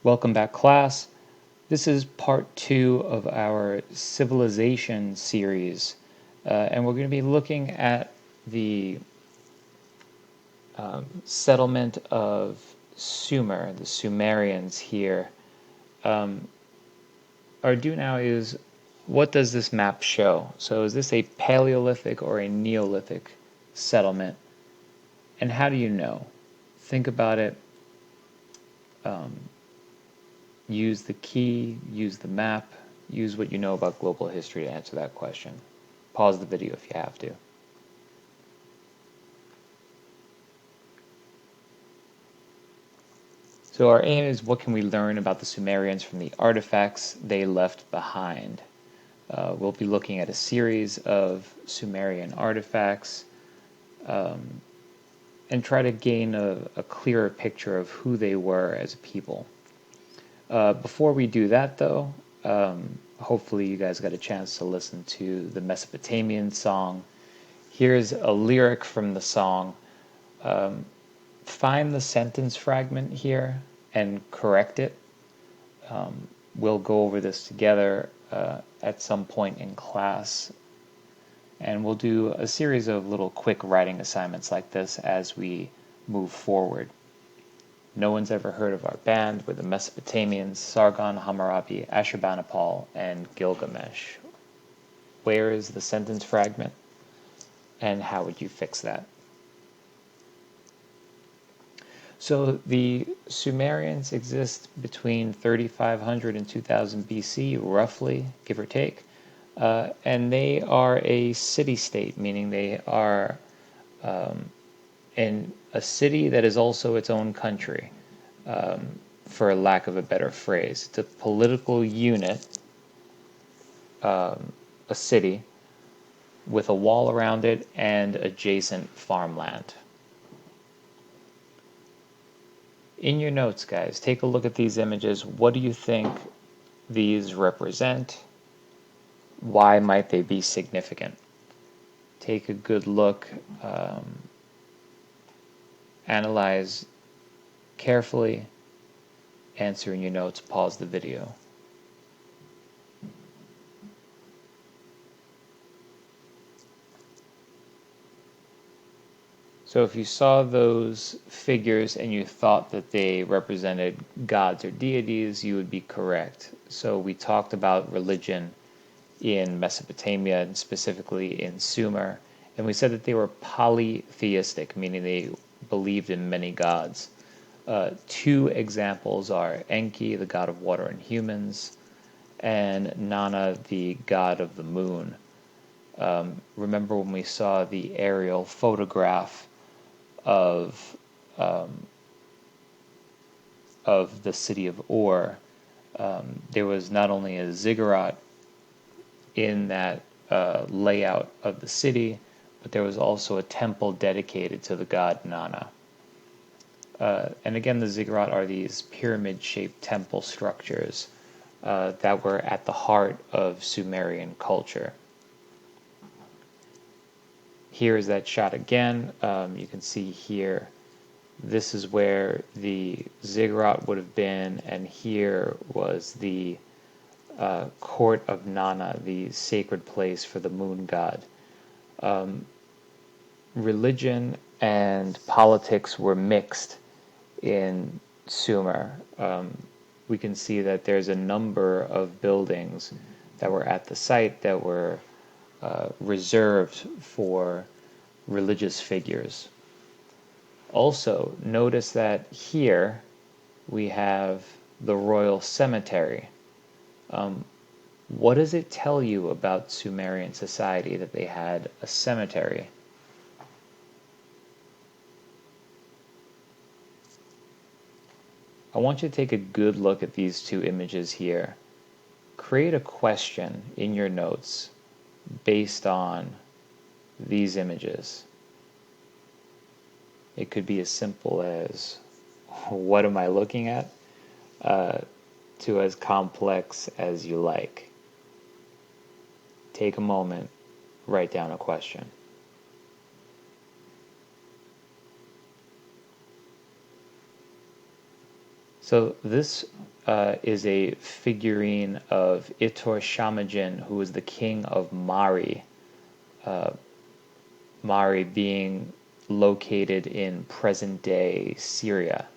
Welcome back, class. This is part 2 of our civilization series, and we're going to be looking at the settlement of Sumer, the Sumerians here. Our do now is, what does this map show? So is this a Paleolithic or a Neolithic settlement? And how do you know? Think about it. Use the key, use the map, use what you know about global history to answer that question. Pause the video if you have to. So our aim is, what can we learn about the Sumerians from the artifacts they left behind? We'll be looking at a series of Sumerian artifacts and try to gain a clearer picture of who they were as a people. Before we do that, though, hopefully you guys got a chance to listen to the Mesopotamian song. Here's a lyric from the song. Find the sentence fragment here and correct it. We'll go over this together at some point in class, and we'll do a series of little quick writing assignments like this as we move forward. No one's ever heard of our band. We're the Mesopotamians, Sargon, Hammurabi, Ashurbanipal, and Gilgamesh. Where is the sentence fragment, and how would you fix that? So the Sumerians exist between 3500 and 2000 BC, roughly, give or take. And they are a city-state, meaning they are in a city that is also its own country, for lack of a better phrase. It's a political unit, a city, with a wall around it and adjacent farmland. In your notes, guys, take a look at these images. What do you think these represent? Why might they be significant? Take a good look, analyze carefully, answer in your notes, pause the video. So if you saw those figures and you thought that they represented gods or deities, you would be correct. So we talked about religion in Mesopotamia and specifically in Sumer, and we said that they were polytheistic, meaning they believed in many gods. Two examples are Enki, the god of water and humans, and Nana, the god of the moon. Remember when we saw the aerial photograph of the city of Ur, there was not only a ziggurat in that layout of the city, but there was also a temple dedicated to the god Nana. And again, the ziggurat are these pyramid-shaped temple structures that were at the heart of Sumerian culture. Here is that shot again. You can see here, this is where the ziggurat would have been, and here was the court of Nana, the sacred place for the moon god. Religion and politics were mixed in Sumer. We can see that there's a number of buildings that were at the site that were reserved for religious figures. Also, notice that here we have the royal cemetery. What does it tell you about Sumerian society that they had a cemetery? I want you to take a good look at these two images here. Create a question in your notes based on these images. It could be as simple as, what am I looking at? To as complex as you like. Take a moment, write down a question. So this is a figurine of Itor Shamajin, who was the king of Mari. Mari being located in present-day Syria.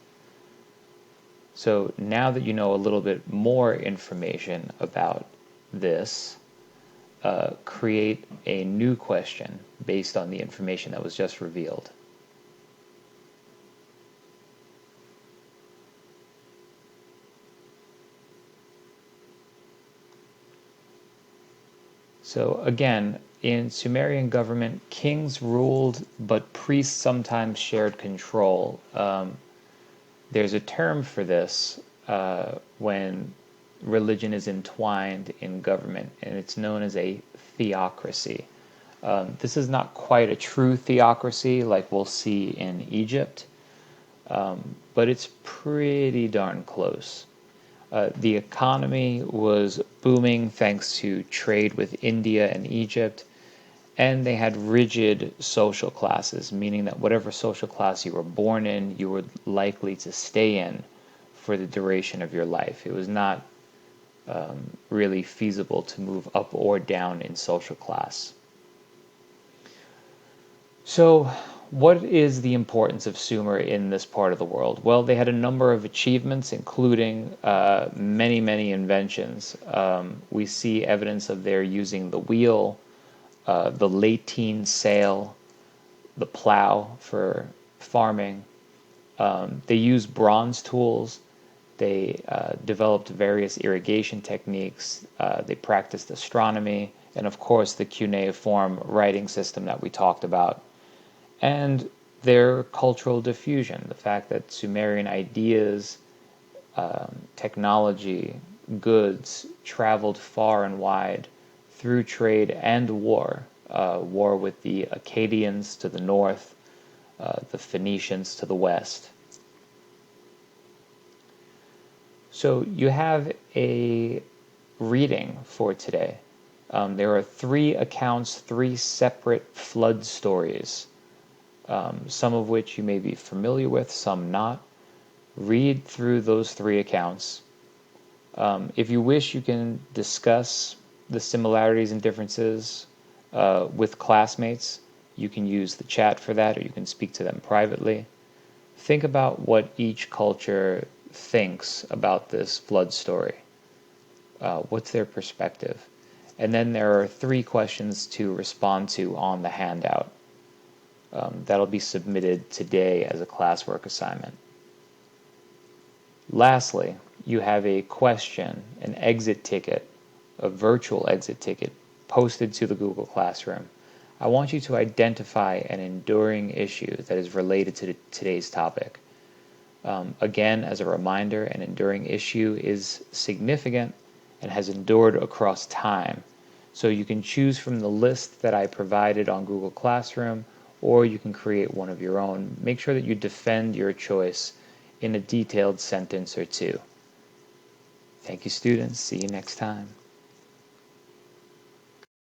So now that you know a little bit more information about this, create a new question based on the information that was just revealed. So again, in Sumerian government, kings ruled, but priests sometimes shared control. There's a term for this when religion is entwined in government, and it's known as a theocracy. This is not quite a true theocracy like we'll see in Egypt, but it's pretty darn close. The economy was booming thanks to trade with India and Egypt, and they had rigid social classes, meaning that whatever social class you were born in, you were likely to stay in for the duration of your life. It was not really feasible to move up or down in social class. So, what is the importance of Sumer in this part of the world? Well, they had a number of achievements, including many, many inventions. We see evidence of their using the wheel, the latine sail, the plow for farming. They used bronze tools. They developed various irrigation techniques. They practiced astronomy, and of course the cuneiform writing system that we talked about. And their cultural diffusion, the fact that Sumerian ideas, technology, goods traveled far and wide through trade and war. War with the Akkadians to the north, the Phoenicians to the west. So you have a reading for today. There are 3 accounts, 3 separate flood stories, some of which you may be familiar with, some not. Read through those 3 accounts. If you wish, you can discuss the similarities and differences with classmates. You can use the chat for that, or you can speak to them privately. Think about what each culture thinks about this flood story. What's their perspective? And then there are 3 questions to respond to on the handout. That'll be submitted today as a classwork assignment. Lastly, you have a question, an exit ticket, a virtual exit ticket posted to the Google Classroom. I want you to identify an enduring issue that is related to today's topic. Again, as a reminder, an enduring issue is significant and has endured across time. So you can choose from the list that I provided on Google Classroom, or you can create one of your own. Make sure that you defend your choice in a detailed sentence or 2. Thank you, students. See you next time.